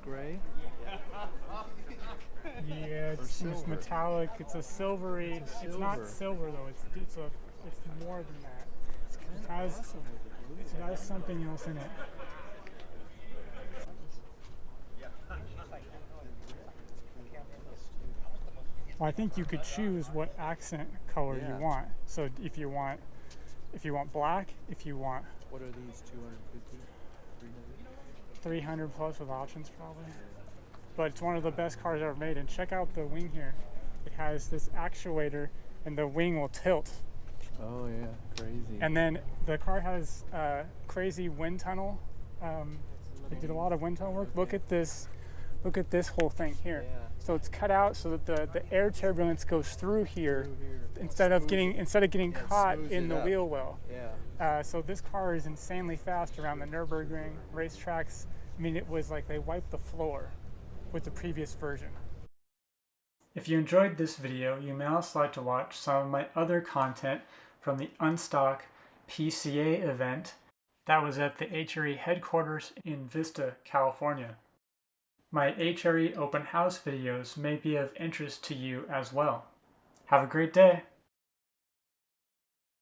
gray? Yeah, it's metallic. It's a silvery. It's not silver though. It's more than that. It has something else in it. Well, I think you could choose what accent color you want. So if you want black, if you want. What are these? 250, 300? 300 plus with options probably. But it's one of the best cars ever made. And check out the wing here. It has this actuator, and the wing will tilt. Oh yeah, crazy. And then the car has crazy wind tunnel. They did a lot of wind tunnel work. Look at this whole thing here. Yeah. So it's cut out so that the air turbulence goes through here, instead of getting caught in the wheel well. Yeah. So this car is insanely fast around the Nürburgring racetracks. I mean, it was like they wiped the floor with the previous version. If you enjoyed this video, you may also like to watch some of my other content from the Unstock PCA event that was at the HRE headquarters in Vista, California. My HRE open house videos may be of interest to you as well. Have a great day!